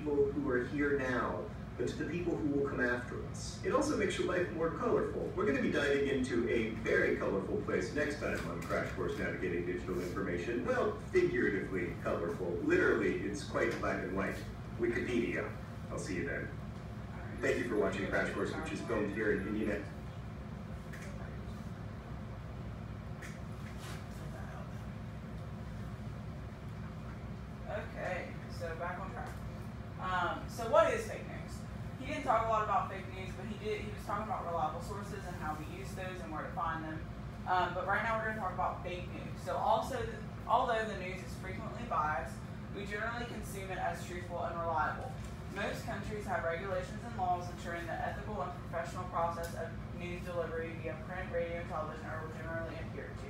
people who are here now, but to the people who will come after us. It also makes your life more colorful. We're going to be diving into a very colorful place next time on Crash Course Navigating Digital Information. Well, figuratively colorful. Literally, it's quite black and white. Wikipedia. I'll see you then. Thank you for watching Crash Course, which is filmed here in Indiana. Okay, so back on track. So what is fake news? He didn't talk a lot about fake news, but he was talking about reliable sources and how we use those and where to find them. But right now we're going to talk about fake news. So although the news is frequently biased, we generally consume it as truthful and reliable. Most countries have regulations and laws ensuring the ethical and professional process of news delivery via print, radio, and television are generally adhered to.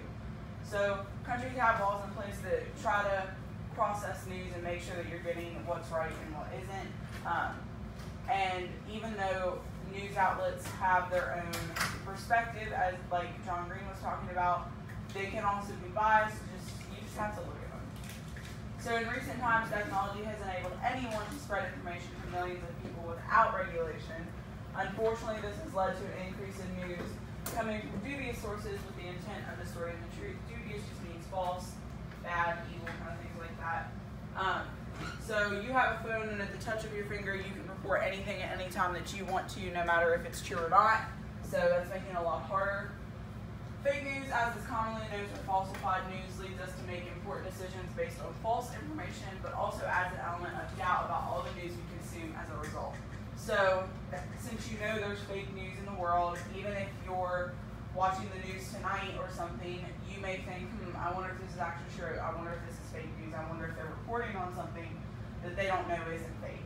So countries have laws in place that try to process news and make sure that you're getting what's right and what isn't. And even though news outlets have their own perspective, as like John Green was talking about, they can also be biased. You just have to look at them. So in recent times, technology has enabled anyone to spread information to millions of people without regulation. Unfortunately, this has led to an increase in news coming from dubious sources with the intent of distorting the truth. Dubious just means false, bad, evil, kind of things like that. So you have a phone, and at the touch of your finger, you can report anything at any time that you want to, no matter if it's true or not. So that's making it a lot harder. Fake news, as is commonly known as falsified news, leads us to make important decisions based on false information, but also adds an element of doubt about all the news we consume as a result. So since you know there's fake news in the world, even if you're watching the news tonight or something, you may think, I wonder if this is actually true. I wonder if this is fake news. I wonder if they're reporting on something that they don't know isn't fake.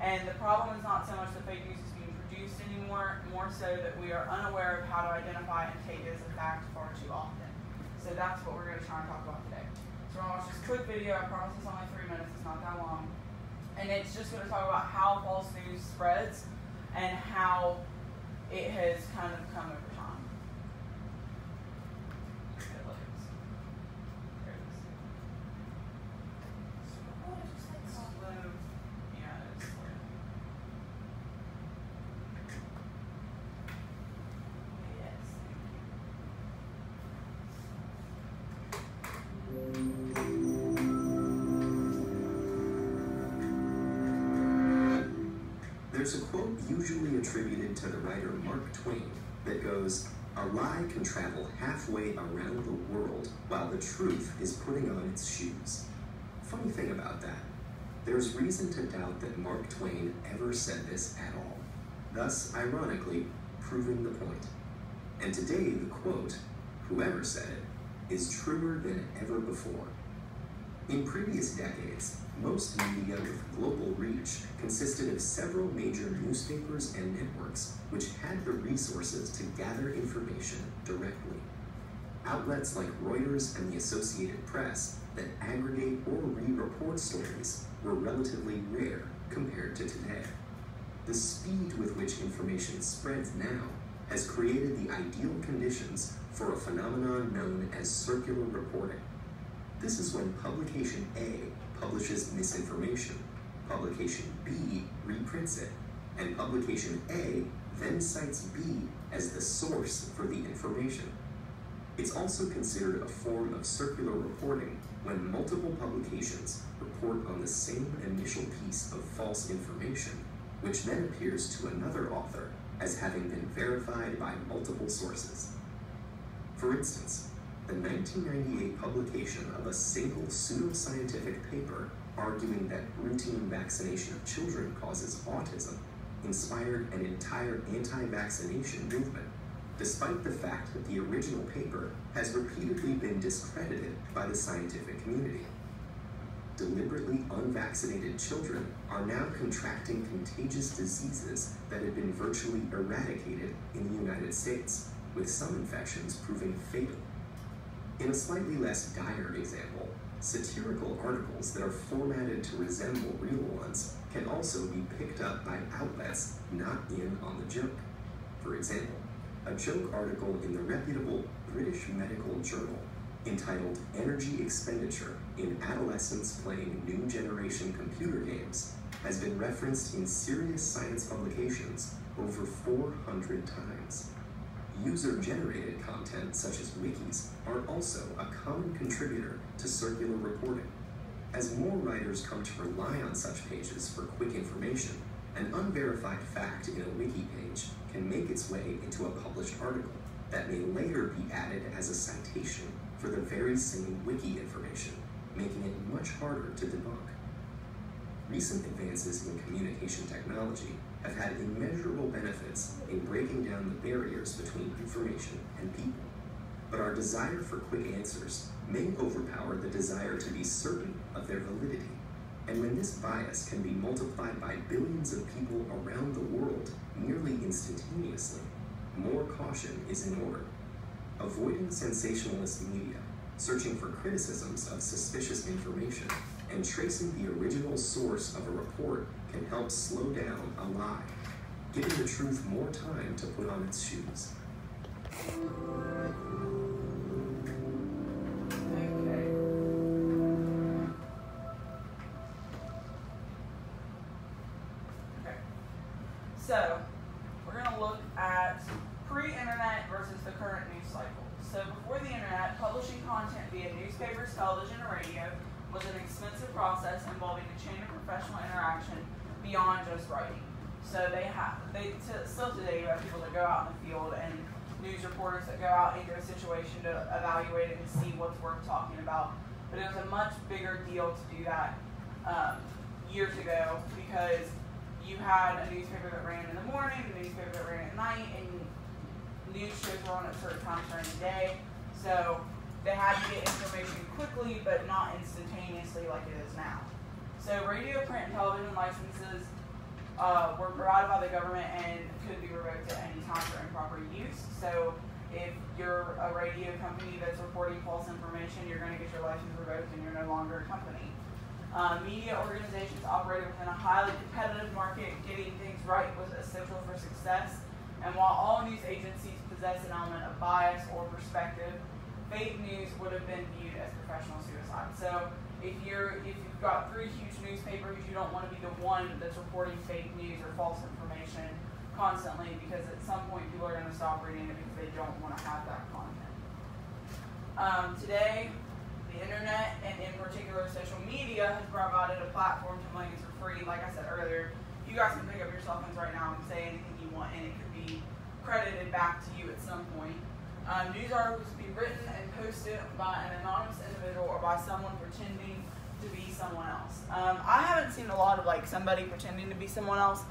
And the problem is not so much the fake news is being produced anymore, more so that we are unaware of how to identify and take it as a fact far too often. So that's what we're going to try and talk about today. So we're going to watch this quick video. I promise it's only 3 minutes. It's not that long. And it's just going to talk about how false news spreads and how it has kind of come over time. There's a quote usually attributed to the writer Mark Twain that goes, "A lie can travel halfway around the world while the truth is putting on its shoes." Funny thing about that, there's reason to doubt that Mark Twain ever said this at all, thus ironically proving the point. And today the quote, "Whoever said it," is truer than ever before. In previous decades, most media with global reach consisted of several major newspapers and networks which had the resources to gather information directly. Outlets like Reuters and the Associated Press that aggregate or re-report stories were relatively rare compared to today. The speed with which information spreads now has created the ideal conditions for a phenomenon known as circular reporting. This is when publication A publishes misinformation, publication B reprints it, and publication A then cites B as the source for the information. It's also considered a form of circular reporting when multiple publications report on the same initial piece of false information, which then appears to another author as having been verified by multiple sources. For instance, the 1998 publication of a single pseudoscientific paper arguing that routine vaccination of children causes autism inspired an entire anti-vaccination movement, despite the fact that the original paper has repeatedly been discredited by the scientific community. Deliberately unvaccinated children are now contracting contagious diseases that had been virtually eradicated in the United States, with some infections proving fatal. In a slightly less dire example, satirical articles that are formatted to resemble real ones can also be picked up by outlets not in on the joke. For example, a joke article in the reputable British Medical Journal entitled "Energy Expenditure in adolescents playing new generation computer games has been referenced in serious science publications over 400 times. User-generated content such as wikis are also a common contributor to circular reporting. As more writers come to rely on such pages for quick information, an unverified fact in a wiki page can make its way into a published article that may later be added as a citation for the very same wiki information, making it much harder to debunk. Recent advances in communication technology have had immeasurable benefits in breaking down the barriers between information and people. But our desire for quick answers may overpower the desire to be certain of their validity. And when this bias can be multiplied by billions of people around the world nearly instantaneously, more caution is in order. Avoiding sensationalist media, searching for criticisms of suspicious information, and tracing the original source of a report can help slow down a lie, giving the truth more time to put on its shoes. So, we're going to look at pre-internet versus the current news cycle. So before the internet, publishing content via newspapers, television, and radio was an expensive process involving a chain of professional interaction beyond just writing. So still today you have people that go out in the field and news reporters that go out into a situation to evaluate it and see what's worth talking about. But it was a much bigger deal to do that years ago because you had a newspaper that ran in the morning, a newspaper that ran at night, and news shows were on at certain times during the day. So they had to get information quickly, but not instantaneously like it is now. So radio, print, and television licenses were provided by the government and could be revoked at any time for improper use. So if you're a radio company that's reporting false information, you're going to get your license revoked and you're no longer a company. Media organizations operated within a highly competitive market. Getting things right was essential for success. And while all news agencies possess an element of bias or perspective, fake news would have been viewed as professional suicide. So if you've got 3 huge newspapers, you don't want to be the one that's reporting fake news or false information constantly, because at some point people are going to stop reading it because they don't want to have that content. Today, the internet, and in particular social media, has provided a platform to millions for free. Like I said earlier, you guys can pick up your cell phones right now and say anything you want, and it could be credited back to you at some point. News articles can be written and posted by an anonymous individual or by someone pretending to be someone else. I haven't seen a lot of somebody pretending to be someone else,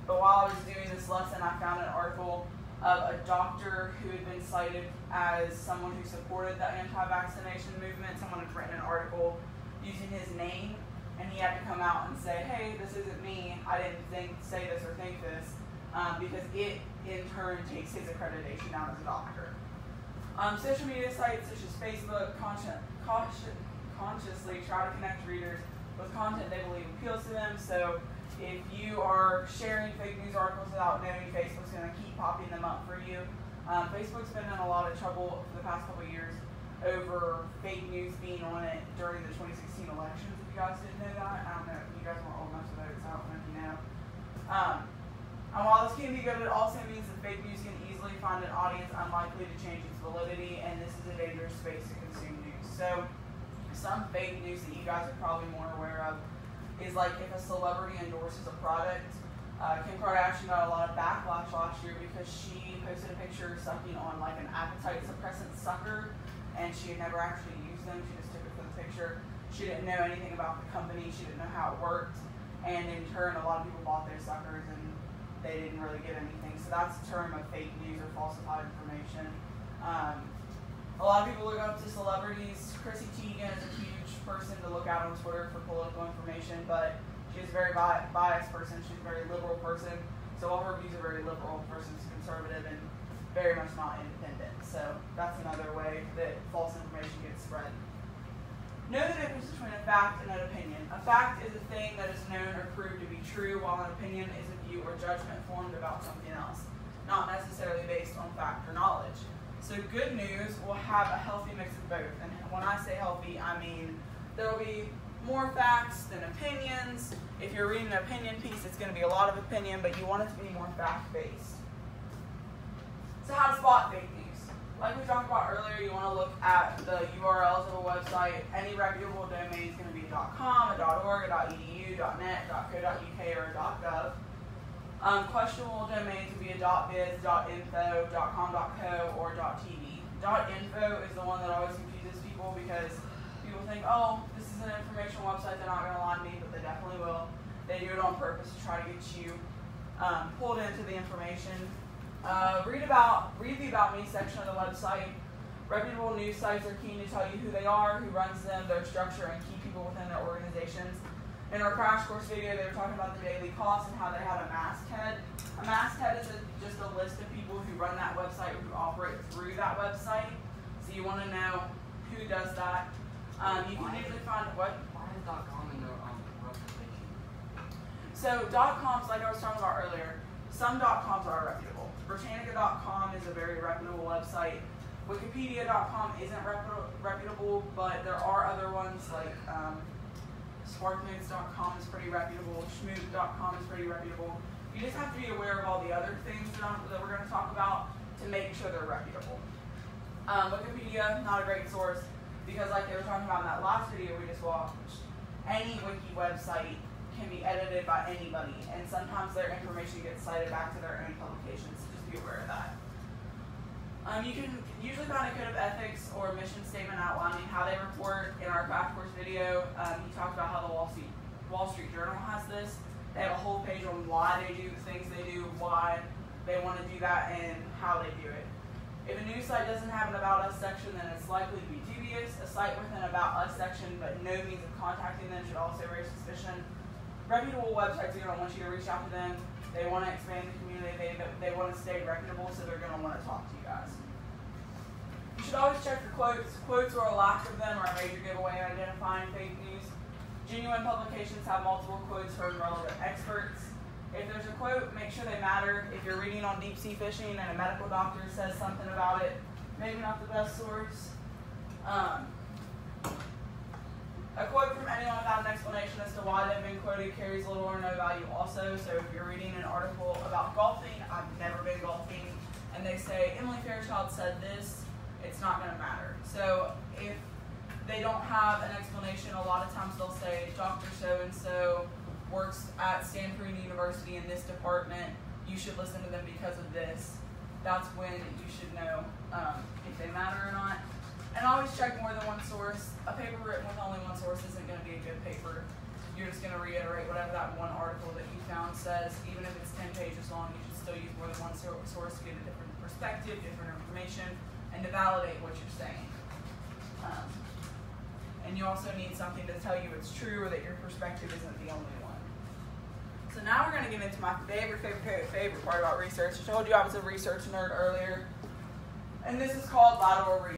but while I was doing this lesson, I found an article of a doctor who had been cited as someone who supported the anti-vaccination movement. Someone had written an article using his name, and he had to come out and say, hey, this isn't me, I didn't say this or think this, because it in turn takes his accreditation down as a doctor. Social media sites such as Facebook consciously try to connect readers with content they believe appeals to them. So if you are sharing fake news articles without knowing, Facebook's going to keep popping them up for you. Facebook's been in a lot of trouble for the past couple of years over fake news being on it during the 2016 elections, if you guys didn't know that. I don't know, you guys weren't old enough to vote, so I don't know if you know. And while this can be good, it also means that fake news can easily find an audience unlikely to change its validity, and this is a dangerous space to consume news. So some fake news that you guys are probably more aware of is if a celebrity endorses a product. Kim Kardashian got a lot of backlash last year because she posted a picture sucking on an appetite suppressant sucker, and she had never actually used them. She just took it for the picture. She didn't know anything about the company. She didn't know how it worked, and in turn, a lot of people bought those suckers and they didn't really get anything. So that's a term of fake news or falsified information. A lot of people look up to celebrities. Chrissy Teigen is a huge person to look out on Twitter for political information, but she's a very biased person. She's a very liberal person. So all her views are very liberal versus conservative and very much not independent. So that's another way that false information gets spread. Know the difference between a fact and an opinion. A fact is a thing that is known or proved to be true, while an opinion is a view or judgment formed about something else, not necessarily based on fact or knowledge. So good news will have a healthy mix of both. And when I say healthy, I mean There will be more facts than opinions. If you're reading an opinion piece, it's going to be a lot of opinion, but you want it to be more fact-based. So how to spot fake news? Like we talked about earlier, you want to look at the URLs of a website. Any reputable domain is going to be a .com, a .org, a .edu, .net, .co.uk, or a .gov. Questionable domains would be a .biz, .info, .com.co, or .tv. .info is the one that always confuses people because people think, oh, this is an informational website, they're not going to lie to me, but they definitely will. They do it on purpose to try to get you pulled into the information. Read the About Me section of the website. Reputable news sites are keen to tell you who they are, who runs them, their structure, and key people within their organizations. In our crash course video, they were talking about the daily costs and how they had a masthead. A masthead is just a list of people who run that website, who operate through that website. So you want to know who does that. You can usually find what? Why is .com in the reputation? So .coms, like I was talking about earlier, some .coms are reputable. Britannica.com is a very reputable website. Wikipedia.com isn't reputable, but there are other ones like SparkNotes.com is pretty reputable. Schmoop.com is pretty reputable. You just have to be aware of all the other things that we're going to talk about to make sure they're reputable. Wikipedia, not a great source, because like they were talking about in that last video we just watched, any wiki website can be edited by anybody, and sometimes their information gets cited back to their own publications, so just be aware of that. You can usually find a code of ethics or mission statement outlining how they report. In our crash course video, he talked about how the Wall Street Journal has this. They have a whole page on why they do the things they do, why they want to do that, and how they do it. If a news site doesn't have an About Us section, then it's likely to be dubious. A site with an About Us section but no means of contacting them should also raise suspicion. Reputable websites are going to want you to reach out to them. They want to expand the community. They want to stay reputable, so they're going to want to talk to you guys. You should always check for quotes. Quotes or a lack of them are a major giveaway in identifying fake news. Genuine publications have multiple quotes from relevant experts. If there's a quote, make sure they matter. If you're reading on deep sea fishing and a medical doctor says something about it, maybe not the best source. A quote from anyone without an explanation as to why they've been quoted carries little or no value also. So if you're reading an article about golfing, I've never been golfing, and they say, Emily Fairchild said this, it's not going to matter. So if they don't have an explanation, a lot of times they'll say, Dr. So-and-so works at Stanford University in this department, you should listen to them because of this. That's when you should know if they matter or not. And always check more than one source. A paper written with only one source isn't going to be a good paper. You're just going to reiterate whatever that one article that you found says. Even if it's 10 pages long, you should still use more than one source to get a different perspective, different information, and to validate what you're saying. And you also need something to tell you it's true or that your perspective isn't the only one. So now we're going to get into my favorite part about research. I told you I was a research nerd earlier. And this is called lateral research.